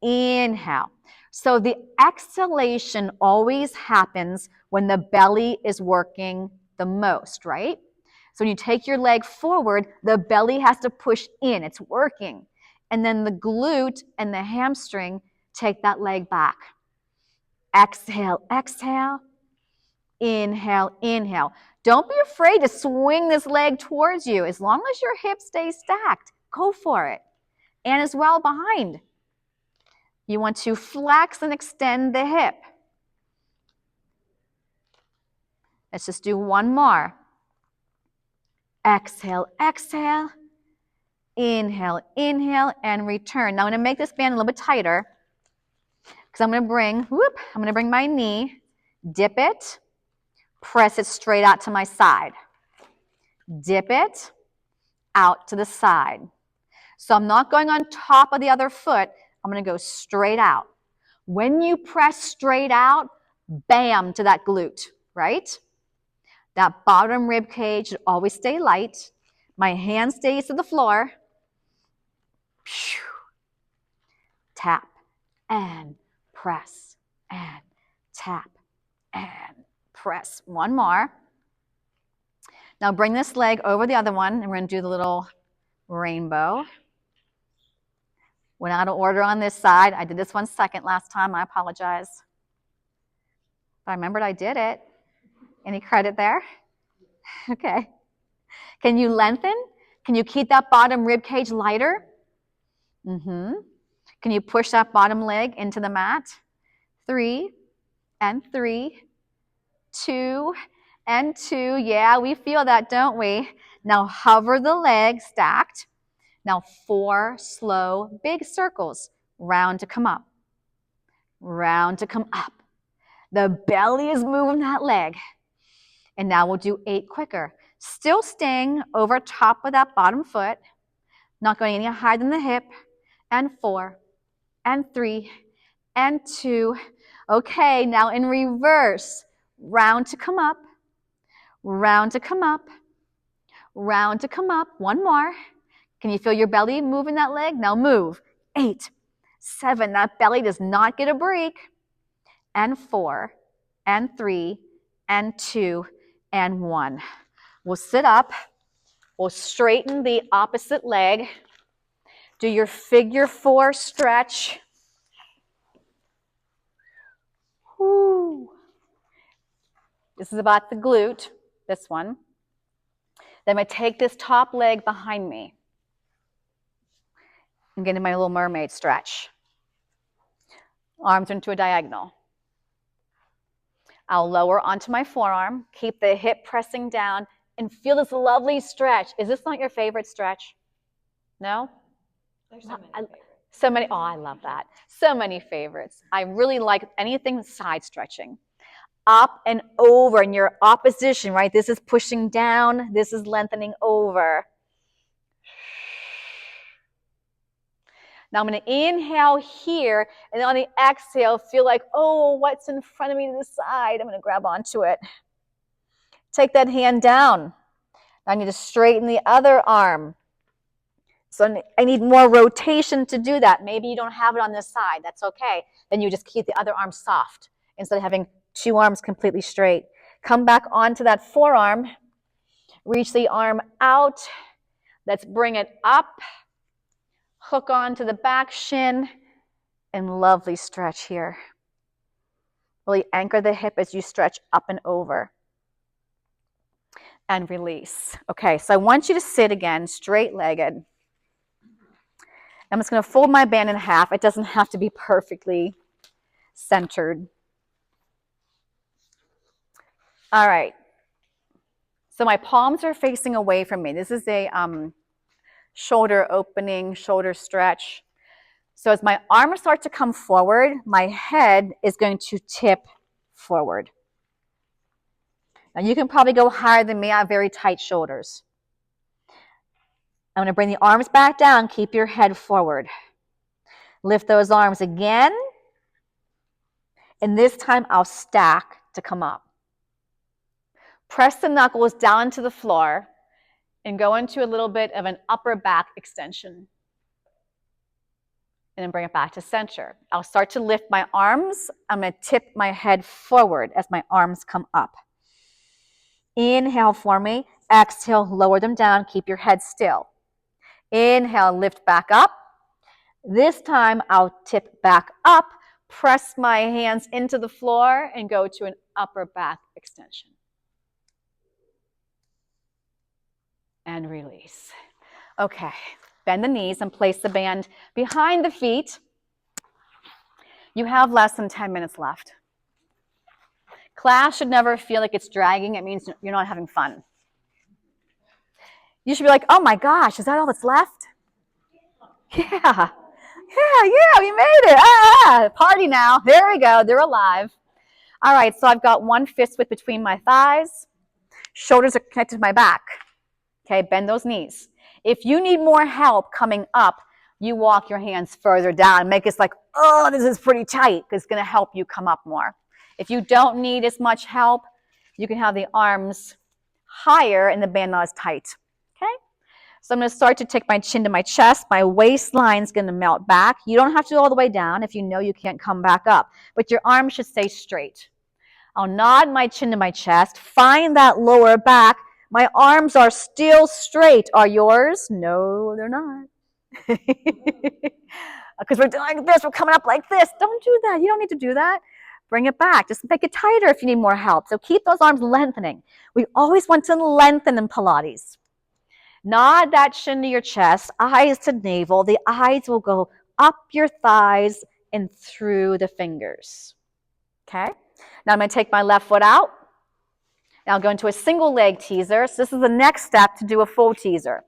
Inhale. So the exhalation always happens when the belly is working the most, right? So when you take your leg forward, the belly has to push in. It's working. And then the glute and the hamstring take that leg back. Exhale, exhale. Inhale, inhale. Don't be afraid to swing this leg towards you. As long as your hips stay stacked, go for it. And as well behind. You want to flex and extend the hip. Let's just do one more. Exhale, exhale. Inhale, inhale, and return. Now I'm going to make this band a little bit tighter because I'm going to bring my knee, dip it, press it straight out to my side. Dip it out to the side. So I'm not going on top of the other foot. I'm going to go straight out. When you press straight out, bam, to that glute, right? That bottom rib cage should always stay light. My hand stays to the floor. Tap and press and tap and press. One more. Now bring this leg over the other one, and we're going to do the little rainbow. Went out of order on this side. I did this one second last time. I apologize. But I remembered I did it. Any credit there? Okay. Can you lengthen? Can you keep that bottom rib cage lighter? Can you push that bottom leg into the mat? 3 and 3, 2 and 2. Yeah, we feel that, don't we? Now hover the leg stacked. Now 4 slow big circles. Round to come up. Round to come up. The belly is moving that leg. And now we'll do 8 quicker. Still staying over top of that bottom foot. Not going any higher than the hip. And 4 and 3 and 2. Okay, now in reverse. Round to come up. Round to come up. Round to come up. One more. Can you feel your belly moving that leg? Now move. 8, 7. That belly does not get a break. And 4 and 3 and 2 and 1. We'll sit up. We'll straighten the opposite leg. Do your figure 4 stretch. Woo. This is about the glute, this one. Then I'm going to take this top leg behind me. I'm getting my little mermaid stretch. Arms into a diagonal. I'll lower onto my forearm, keep the hip pressing down, and feel this lovely stretch. Is this not your favorite stretch? No? There's so many favorites. So many. Oh, I love that. So many favorites. I really like anything side stretching. Up and over in your opposition, right? This is pushing down. This is lengthening over. Now I'm going to inhale here, and then on the exhale, feel like, oh, what's in front of me to the side? I'm going to grab onto it. Take that hand down. I need to straighten the other arm. So I need more rotation to do that. Maybe you don't have it on this side. That's okay. Then you just keep the other arm soft instead of having two arms completely straight. Come back onto that forearm. Reach the arm out. Let's bring it up. Hook onto the back shin. And lovely stretch here. Really anchor the hip as you stretch up and over. And release. Okay, so I want you to sit again, straight-legged. I'm just going to fold my band in half. It doesn't have to be perfectly centered. All right. So my palms are facing away from me. This is a shoulder opening, shoulder stretch. So as my arms start to come forward, my head is going to tip forward. Now you can probably go higher than me. I have very tight shoulders. I'm going to bring the arms back down. Keep your head forward. Lift those arms again. And this time I'll stack to come up. Press the knuckles down to the floor and go into a little bit of an upper back extension. And then bring it back to center. I'll start to lift my arms. I'm going to tip my head forward as my arms come up. Inhale for me. Exhale, lower them down. Keep your head still. Inhale, lift back up. This time I'll tip back up, press my hands into the floor, and go to an upper back extension. And release. Okay, bend the knees and place the band behind the feet. You have less than 10 minutes left. Class should never feel like it's dragging. It means you're not having fun. You should be like, oh my gosh, is that all that's left? Yeah, we made it. Party now. There we go. They're alive. All right, so I've got one fist width between my thighs. Shoulders are connected to my back. Okay, bend those knees. If you need more help coming up, you walk your hands further down. Make it like, oh, this is pretty tight, because it's going to help you come up more. If you don't need as much help, you can have the arms higher and the band not as tight. Okay? So I'm going to start to take my chin to my chest. My waistline is going to melt back. You don't have to go all the way down if you know you can't come back up, but your arms should stay straight. I'll nod my chin to my chest. Find that lower back. My arms are still straight. Are yours? No, they're not. Because we're doing this, we're coming up like this. Don't do that. You don't need to do that. Bring it back. Just make it tighter if you need more help. So keep those arms lengthening. We always want to lengthen in Pilates. Nod that chin to your chest, eyes to navel. The eyes will go up your thighs and through the fingers. Okay? Now I'm going to take my left foot out. Now I'll go into a single leg teaser. So this is the next step to do a full teaser.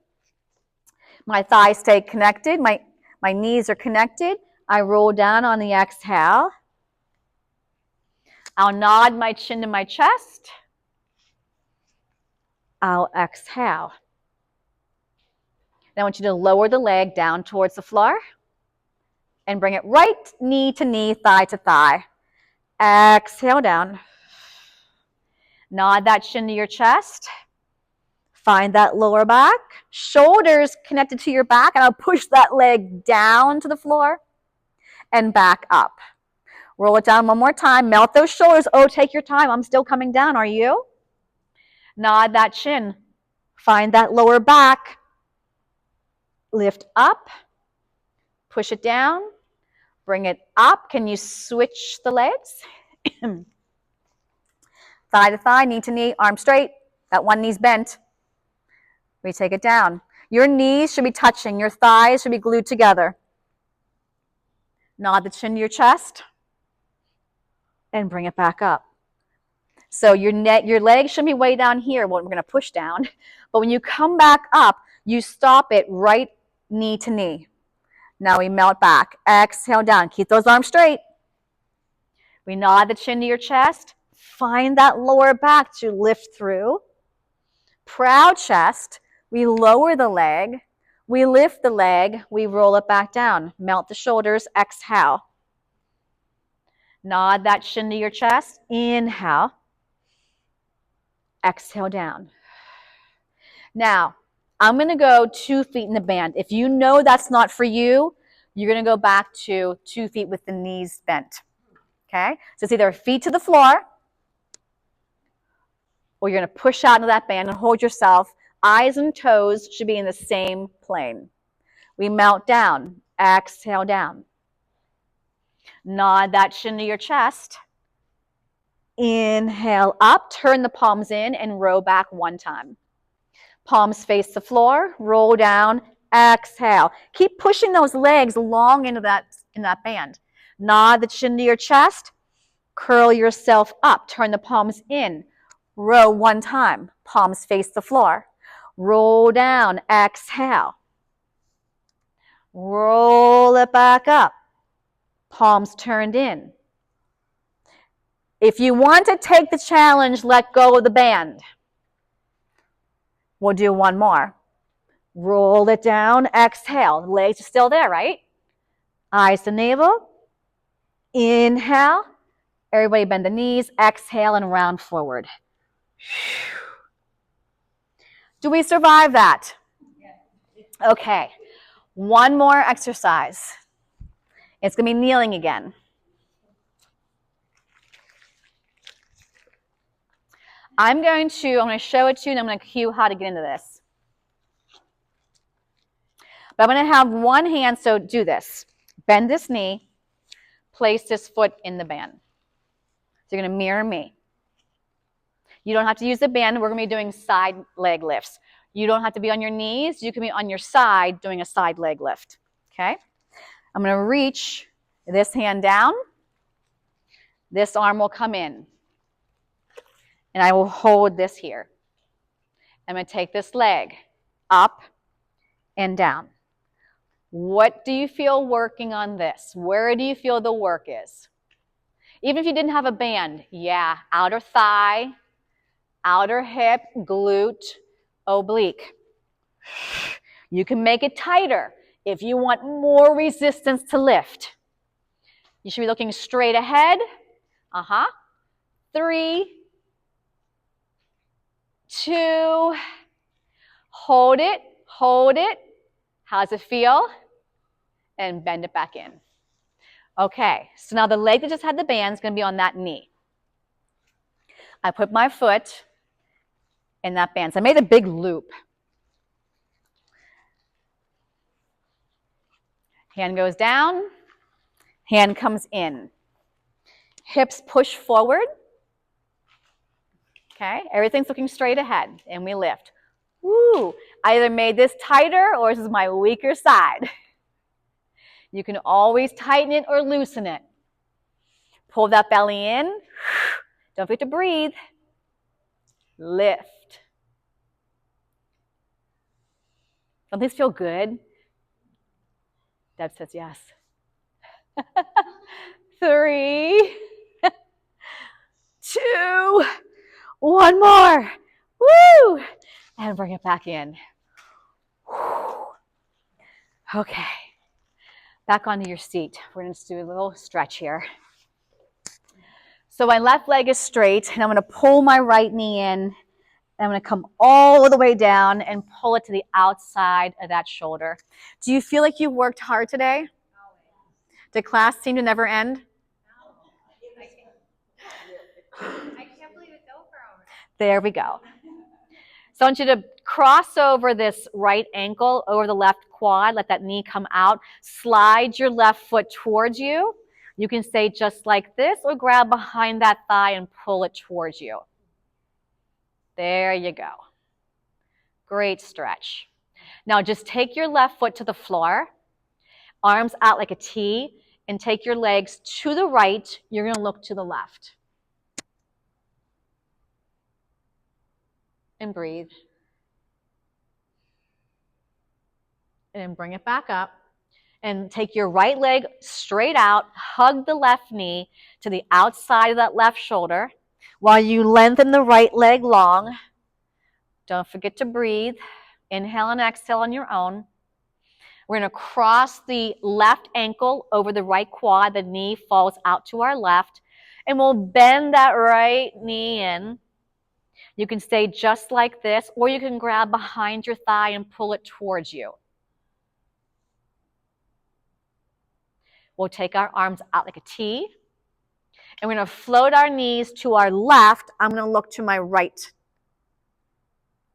My thighs stay connected. My knees are connected. I roll down on the exhale. I'll nod my chin to my chest. I'll exhale. Then I want you to lower the leg down towards the floor and bring it right knee to knee, thigh to thigh. Exhale down. Nod that chin to your chest. Find that lower back. Shoulders connected to your back, and I'll push that leg down to the floor and back up. Roll it down one more time. Melt those shoulders. Oh, take your time. I'm still coming down. Are you? Nod that chin. Find that lower back. Lift up. Push it down. Bring it up. Can you switch the legs? Thigh to thigh, knee to knee, arm straight. That one knee's bent. We take it down. Your knees should be touching. Your thighs should be glued together. Nod the chin to your chest. And bring it back up. So your legs should be way down here. Well, we're going to push down. But when you come back up, you stop it right knee to knee. Now we melt back. Exhale down. Keep those arms straight. We nod the chin to your chest. Find that lower back to lift through. Proud chest. We lower the leg. We lift the leg. We roll it back down. Melt the shoulders. Exhale. Nod that chin to your chest. Inhale. Exhale down. Now, I'm going to go 2 feet in the band. If you know that's not for you, you're going to go back to 2 feet with the knees bent. Okay? So it's either feet to the floor, or you're going to push out into that band and hold yourself. Eyes and toes should be in the same plane. We melt down. Exhale down. Nod that chin to your chest. Inhale up. Turn the palms in and row back 1 time. Palms face the floor, roll down, exhale. Keep pushing those legs long into that band. Nod the chin to your chest, curl yourself up, turn the palms in, row 1 time, palms face the floor. Roll down, exhale. Roll it back up, palms turned in. If you want to take the challenge, let go of the band. We'll do 1 more. Roll it down, exhale. Legs are still there, right? Eyes to navel. Inhale. Everybody bend the knees. Exhale and round forward. Do we survive that? Okay. 1 more exercise. It's going to be kneeling again. I'm going to show it to you, and I'm going to cue how to get into this. But I'm going to have 1 hand, so do this. Bend this knee. Place this foot in the band. So you're going to mirror me. You don't have to use the band. We're going to be doing side leg lifts. You don't have to be on your knees. You can be on your side doing a side leg lift. Okay? I'm going to reach this hand down. This arm will come in. And I will hold this here. I'm going to take this leg up and down. What do you feel working on this? Where do you feel the work is? Even if you didn't have a band, yeah, outer thigh, outer hip, glute, oblique. You can make it tighter if you want more resistance to lift. You should be looking straight ahead. 3, 2, hold it, hold it. How's it feel? And bend it back in. Okay, so now the leg that just had the band is going to be on that knee. I put my foot in that band. So I made a big loop. Hand goes down, hand comes in. Hips push forward. Okay, everything's looking straight ahead, and we lift. Woo! I either made this tighter or this is my weaker side. You can always tighten it or loosen it. Pull that belly in. Don't forget to breathe. Lift. Don't these feel good? Deb says yes. 3, 2, 1 more. Woo! And bring it back in. Okay. Back onto your seat. We're going to do a little stretch here. So my left leg is straight, and I'm going to pull my right knee in. And I'm going to come all the way down and pull it to the outside of that shoulder. Do you feel like you worked hard today? Did class seem to never end? I can't believe it's over already. There we go. So I want you to cross over this right ankle over the left quad. Let that knee come out. Slide your left foot towards you. You can stay just like this or grab behind that thigh and pull it towards you. There you go. Great stretch. Now just take your left foot to the floor, arms out like a T, and take your legs to the right. You're going to look to the left. And breathe. And then bring it back up. And take your right leg straight out, hug the left knee to the outside of that left shoulder while you lengthen the right leg long. Don't forget to breathe. Inhale and exhale on your own. We're going to cross the left ankle over the right quad. The knee falls out to our left. And we'll bend that right knee in. You can stay just like this, or you can grab behind your thigh and pull it towards you. We'll take our arms out like a T. And we're going to float our knees to our left. I'm going to look to my right.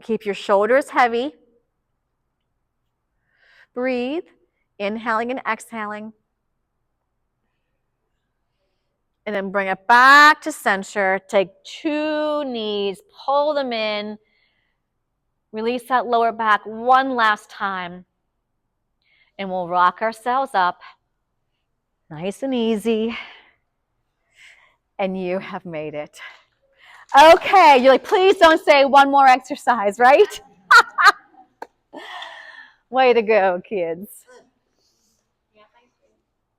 Keep your shoulders heavy. Breathe, inhaling and exhaling. And then bring it back to center. Take 2 knees, pull them in. Release that lower back one last time. And we'll rock ourselves up. Nice and easy. And you have made it. Okay, you're like, please don't say one more exercise, right? Way to go, kids.